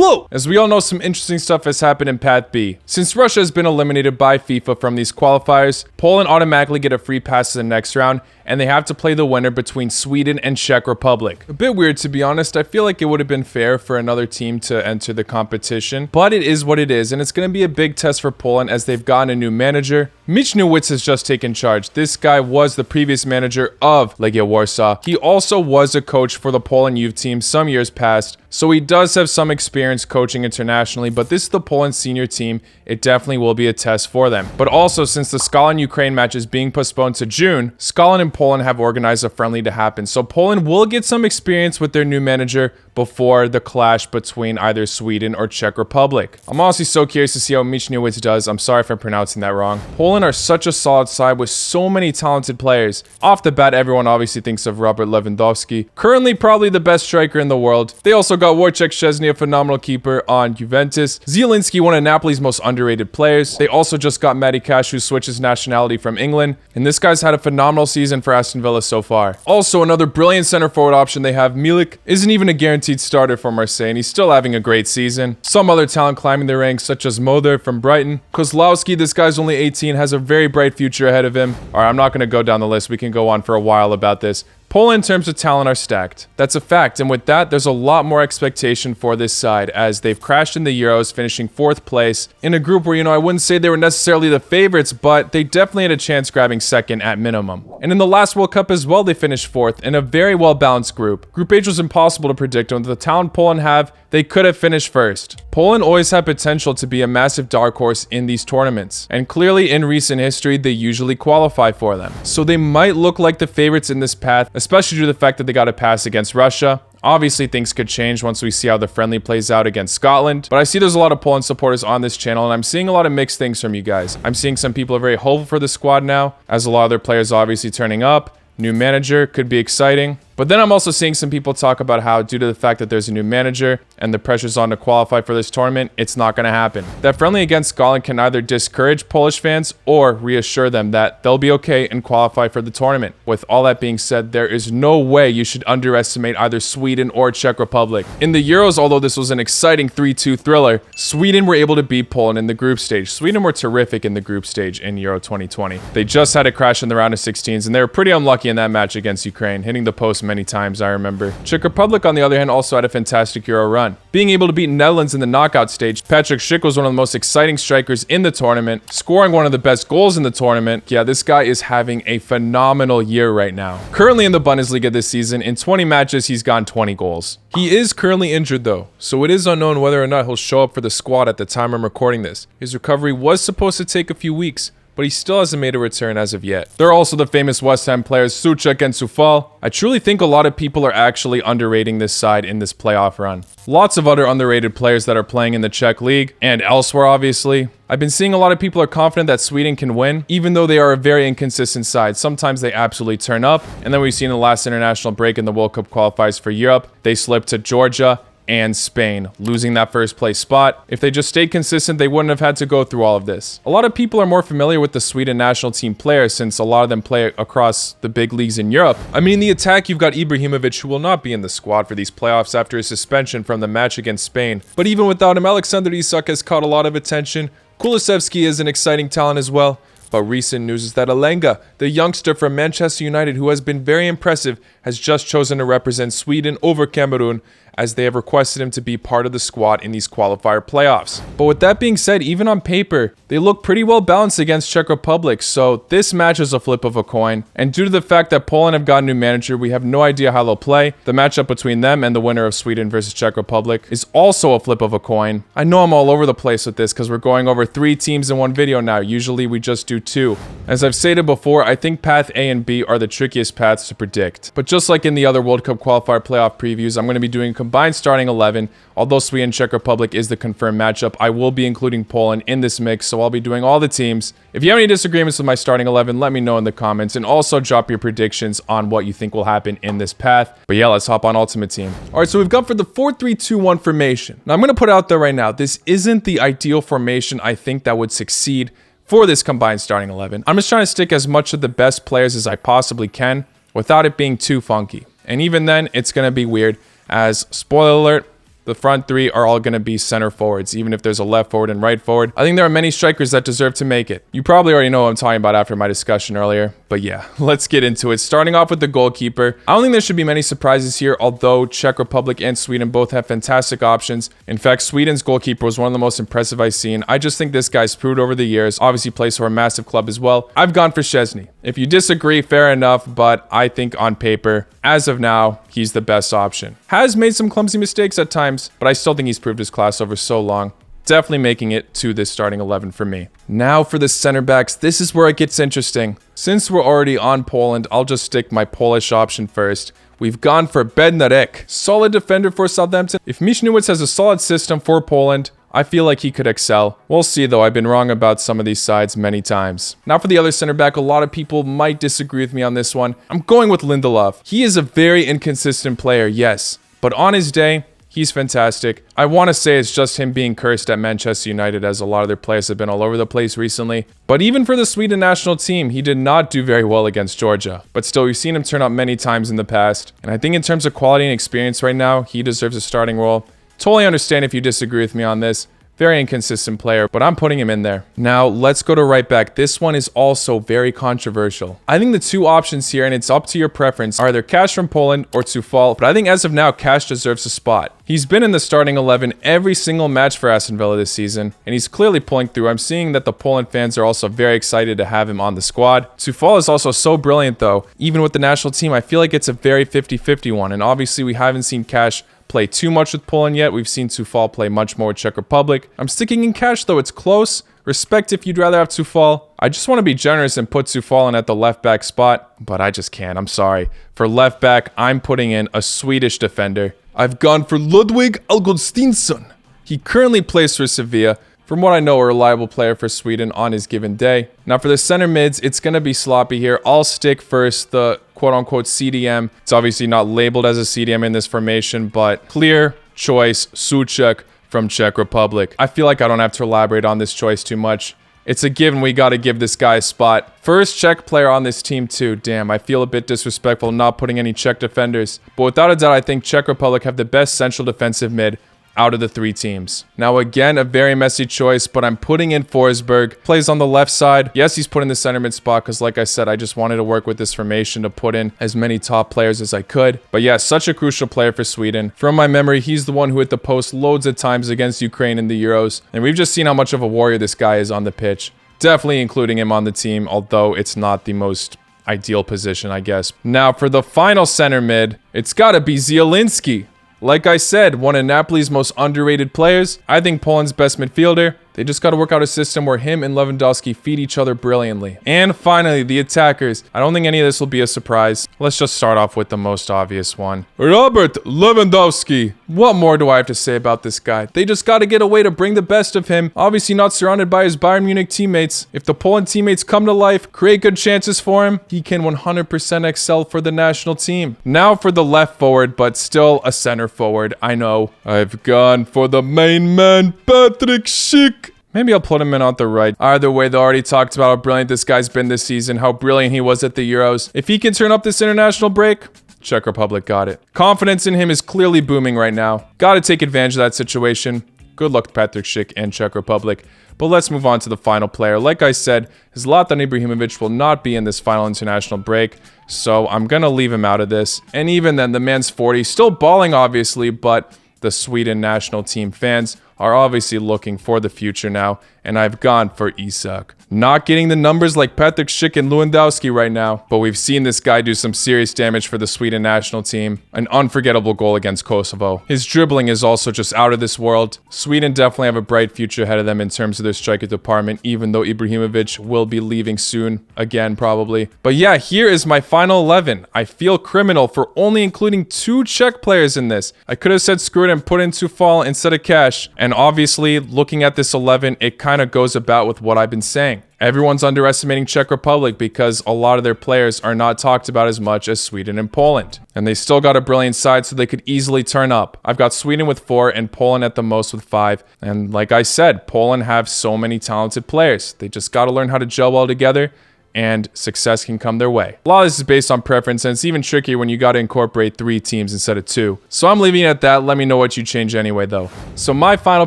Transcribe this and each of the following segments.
Hello! As we all know, some interesting stuff has happened in Path B. Since Russia has been eliminated by FIFA from these qualifiers, Poland automatically get a free pass to the next round, and they have to play the winner between Sweden and Czech Republic. A bit weird, to be honest. I feel like it would have been fair for another team to enter the competition, but it is what it is, and it's going to be a big test for Poland as they've gotten a new manager. Michniewicz has just taken charge. This guy was the previous manager of Legia Warsaw. He also was a coach for the Poland youth team some years past, so he does have some experience coaching internationally, but this is the Poland senior team. It definitely will be a test for them. But also, since the Scotland-Ukraine match is being postponed to June, Scotland and Poland have organized a friendly to happen. So Poland will get some experience with their new manager before the clash between either Sweden or Czech Republic. I'm honestly so curious to see how Michniewicz does. I'm sorry if I'm pronouncing that wrong. Poland are such a solid side with so many talented players. Off the bat, everyone obviously thinks of Robert Lewandowski, currently probably the best striker in the world. They also got Wojciech Szczesny, a phenomenal keeper on Juventus. Zielinski, one of Napoli's most underrated players. They also just got Matty Cash, who switches nationality from England, and this guy's had a phenomenal season for Aston Villa so far. Also, another brilliant center forward option they have, Milik, isn't even a guaranteed starter for Marseille, and he's still having a great season. Some other talent climbing the ranks, such as Moder from Brighton. Kozlowski, this guy's only 18, has a very bright future ahead of him. Alright, I'm not going to go down the list. We can go on for a while about this. Poland, in terms of talent, are stacked. That's a fact, and with that, there's a lot more expectation for this side, as they've crashed in the Euros, finishing 4th place in a group where, I wouldn't say they were necessarily the favorites, but they definitely had a chance grabbing 2nd at minimum. And in the last World Cup as well, they finished 4th in a very well-balanced group. Group H was impossible to predict, and with the talent Poland have, they could have finished 1st. Poland always had potential to be a massive dark horse in these tournaments, and clearly in recent history, they usually qualify for them. So they might look like the favorites in this path, especially due to the fact that they got a pass against Russia. Obviously, things could change once we see how the friendly plays out against Scotland, but I see there's a lot of Poland supporters on this channel, and I'm seeing a lot of mixed things from you guys. I'm seeing some people are very hopeful for the squad now, as a lot of their players obviously turning up. New manager could be exciting. But then I'm also seeing some people talk about how, due to the fact that there's a new manager and the pressure's on to qualify for this tournament, it's not going to happen. That friendly against Scotland can either discourage Polish fans or reassure them that they'll be okay and qualify for the tournament. With all that being said, there is no way you should underestimate either Sweden or Czech Republic. In the Euros, although this was an exciting 3-2 thriller, Sweden were able to beat Poland in the group stage. Sweden were terrific in the group stage in Euro 2020. They just had a crash in the round of 16s, and they were pretty unlucky in that match against Ukraine, hitting the post many times, I remember. Czech Republic, on the other hand, also had a fantastic Euro run. Being able to beat Netherlands in the knockout stage, Patrick Schick was one of the most exciting strikers in the tournament, scoring one of the best goals in the tournament. Yeah, this guy is having a phenomenal year right now. Currently in the Bundesliga this season, in 20 matches, he's gotten 20 goals. He is currently injured though, so it is unknown whether or not he'll show up for the squad at the time I'm recording this. His recovery was supposed to take a few weeks, but he still hasn't made a return as of yet. There are also the famous West Ham players Souček and Soufal. I truly think a lot of people are actually underrating this side in this playoff run. Lots of other underrated players that are playing in the Czech League and elsewhere, obviously. I've been seeing a lot of people are confident that Sweden can win, even though they are a very inconsistent side. Sometimes they absolutely turn up, and then we've seen the last international break in the World Cup qualifiers for Europe. They slipped to Georgia and Spain, losing that 1st place spot. If they just stayed consistent, they wouldn't have had to go through all of this. A lot of people are more familiar with the Sweden national team players since a lot of them play across the big leagues in Europe. I mean, in the attack, you've got Ibrahimovic, who will not be in the squad for these playoffs after his suspension from the match against Spain. But even without him, Alexander Isak has caught a lot of attention. Kulusevski is an exciting talent as well. But recent news is that Alenga, the youngster from Manchester United who has been very impressive, has just chosen to represent Sweden over Cameroon, as they have requested him to be part of the squad in these qualifier playoffs. But with that being said, even on paper, they look pretty well balanced against Czech Republic, so this match is a flip of a coin. And due to the fact that Poland have got a new manager, we have no idea how they'll play. The matchup between them and the winner of Sweden versus Czech Republic is also a flip of a coin. I know I'm all over the place with this because we're going over 3 teams in one video now. Usually we just do 2. As I've stated before, I think path A and B are the trickiest paths to predict. But just like in the other World Cup qualifier playoff previews, I'm going to be doing combined starting 11. Although Sweden and Czech Republic is the confirmed matchup, I will be including Poland in this mix, so I'll be doing all the teams. If you have any disagreements with my starting 11, let me know in the comments, and also drop your predictions on what you think will happen in this path. But yeah, let's hop on Ultimate Team. Alright, so we've gone for the 4-3-2-1 formation. Now I'm going to put it out there right now, this isn't the ideal formation I think that would succeed for this combined starting 11. I'm just trying to stick as much of the best players as I possibly can without it being too funky. And even then, it's going to be weird, as, spoiler alert, The front three are all going to be center forwards, even if there's a left forward and right forward. I think there are many strikers that deserve to make it. You probably already know what I'm talking about after my discussion earlier. But yeah, let's get into it. Starting off with the goalkeeper. I don't think there should be many surprises here, although Czech Republic and Sweden both have fantastic options. In fact, Sweden's goalkeeper was one of the most impressive I've seen. I just think this guy's proved over the years. Obviously plays for a massive club as well. I've gone for Szczęsny. If you disagree, fair enough, but I think on paper, as of now, he's the best option. Has made some clumsy mistakes at times, but I still think he's proved his class over so long. Definitely making it to this starting 11 for me. Now for the center backs, this is where it gets interesting. Since we're already on Poland, I'll just stick my Polish option first. We've gone for Bednarek, solid defender for Southampton. If Michniewicz has a solid system for Poland, I feel like he could excel. We'll see though, I've been wrong about some of these sides many times. Now for the other center back, a lot of people might disagree with me on this one. I'm going with Lindelof. He is a very inconsistent player, yes, but on his day, he's fantastic. I want to say it's just him being cursed at Manchester United, as a lot of their players have been all over the place recently. But even for the Sweden national team, he did not do very well against Georgia. But still, we've seen him turn up many times in the past. And I think in terms of quality and experience right now, he deserves a starting role. Totally understand if you disagree with me on this. Very inconsistent player, but I'm putting him in there. Now, let's go to right back. This one is also very controversial. I think the two options here, and it's up to your preference, are either Cash from Poland or Tufal, but I think as of now, Cash deserves a spot. He's been in the starting 11 every single match for Aston Villa this season, and he's clearly pulling through. I'm seeing that the Poland fans are also very excited to have him on the squad. Tufal is also so brilliant though. Even with the national team, I feel like it's a very 50-50 one, and obviously we haven't seen Cash play too much with Poland yet. We've seen Tufal play much more with Czech Republic. I'm sticking in Cash though, it's close. Respect if you'd rather have Tufal. I just want to be generous and put Tufal in at the left back spot, but I just can't, I'm sorry. For left back, I'm putting in a Swedish defender. I've gone for Ludwig Augustinsson. He currently plays for Sevilla. From what I know, a reliable player for Sweden on his given day. Now for the center mids, it's going to be sloppy here. I'll stick first the quote-unquote CDM. It's obviously not labeled as a CDM in this formation, but clear choice, Souček from Czech Republic. I feel like I don't have to elaborate on this choice too much. It's a given we got to give this guy a spot. First Czech player on this team too. Damn, I feel a bit disrespectful not putting any Czech defenders. But without a doubt, I think Czech Republic have the best central defensive mid out of the three teams. Now again, a very messy choice, but I'm putting in Forsberg. Plays on the left side. Yes, he's put in the center mid spot because like I said, I just wanted to work with this formation to put in as many top players as I could. But yeah, such a crucial player for Sweden. From my memory, he's the one who hit the post loads of times against Ukraine in the Euros. And we've just seen how much of a warrior this guy is on the pitch. Definitely including him on the team, although it's not the most ideal position, I guess. Now for the final center mid, it's gotta be Zielinski. Like I said, one of Napoli's most underrated players. I think Poland's best midfielder. They just got to work out a system where him and Lewandowski feed each other brilliantly. And finally, the attackers. I don't think any of this will be a surprise. Let's just start off with the most obvious one. Robert Lewandowski. What more do I have to say about this guy? They just got to get a way to bring the best of him. Obviously not surrounded by his Bayern Munich teammates. If the Poland teammates come to life, create good chances for him, he can 100% excel for the national team. Now for the left forward, but still a center forward. I know. I've gone for the main man, Patrick Schick. Maybe I'll put him in on the right. Either way, they already talked about how brilliant this guy's been this season, how brilliant he was at the Euros. If he can turn up this international break, Czech Republic got it. Confidence in him is clearly booming right now. Got to take advantage of that situation. Good luck to Patrick Schick and Czech Republic. But let's move on to the final player. Like I said, Zlatan Ibrahimovic will not be in this final international break, so I'm going to leave him out of this. And even then, the man's 40, still balling obviously, but the Sweden national team fans are obviously looking for the future now, and I've gone for Isak. Not getting the numbers like Patrick Schick and Lewandowski right now, but we've seen this guy do some serious damage for the Sweden national team. An unforgettable goal against Kosovo. His dribbling is also just out of this world. Sweden definitely have a bright future ahead of them in terms of their striker department, even though Ibrahimovic will be leaving soon, again probably. But yeah, here is my final 11. I feel criminal for only including 2 Czech players in this. I could have said screw it and put in Tufal instead of Cash, and obviously looking at this 11, it kind of goes about with what I've been saying. Everyone's underestimating Czech Republic because a lot of their players are not talked about as much as Sweden and Poland. And they still got a brilliant side, so they could easily turn up. I've got Sweden with 4 and Poland at the most with 5. And like I said, Poland have so many talented players. They just got to learn how to gel well together. and success can come their way. A lot of this is based on preference, and it's even trickier when you got to incorporate 3 teams instead of 2. So I'm leaving it at that. Let me know what you change anyway, though. So my final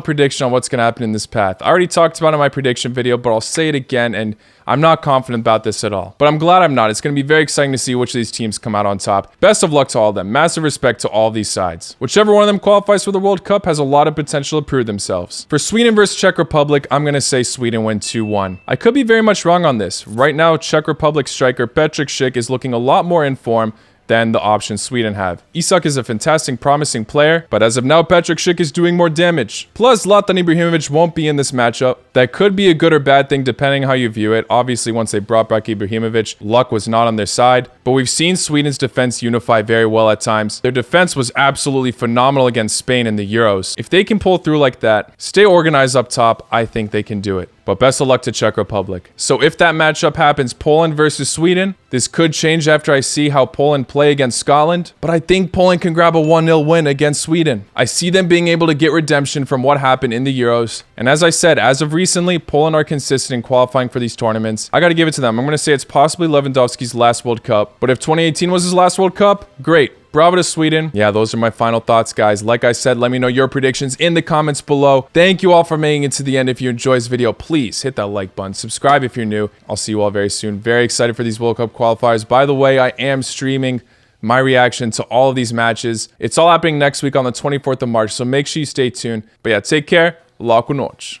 prediction on what's going to happen in this path. I already talked about it in my prediction video, but I'll say it again, and I'm not confident about this at all. But I'm glad I'm not. It's going to be very exciting to see which of these teams come out on top. Best of luck to all of them. Massive respect to all of these sides. Whichever one of them qualifies for the World Cup has a lot of potential to prove themselves. For Sweden versus Czech Republic, I'm going to say Sweden win 2-1. I could be very much wrong on this. Right now, Czech Republic striker Petr Schick is looking a lot more in form than the options Sweden have. Isak is a fantastic, promising player, but as of now, Petr Schick is doing more damage. Plus, Zlatan Ibrahimovic won't be in this matchup. That could be a good or bad thing depending how you view it. Obviously, once they brought back Ibrahimovic, luck was not on their side, but we've seen Sweden's defense unify very well at times. Their defense was absolutely phenomenal against Spain in the Euros. If they can pull through like that, stay organized up top, I think they can do it. But best of luck to Czech Republic. So if that matchup happens, Poland versus Sweden, this could change after I see how Poland play against Scotland, but I think Poland can grab a 1-0 win against Sweden. I see them being able to get redemption from what happened in the Euros. And as I said, as of recently, Poland are consistent in qualifying for these tournaments. I got to give it to them. I'm going to say it's possibly Lewandowski's last World Cup, but if 2018 was his last World Cup, great. Bravo to Sweden. Yeah, those are my final thoughts, guys. Like I said, let me know your predictions in the comments below. Thank you all for making it to the end. If you enjoyed this video, please hit that like button. Subscribe if you're new. I'll see you all very soon. Very excited for these World Cup qualifiers. By the way, I am streaming my reaction to all of these matches. It's all happening next week on the 24th of March, so make sure you stay tuned. But yeah, take care. Lá com noite.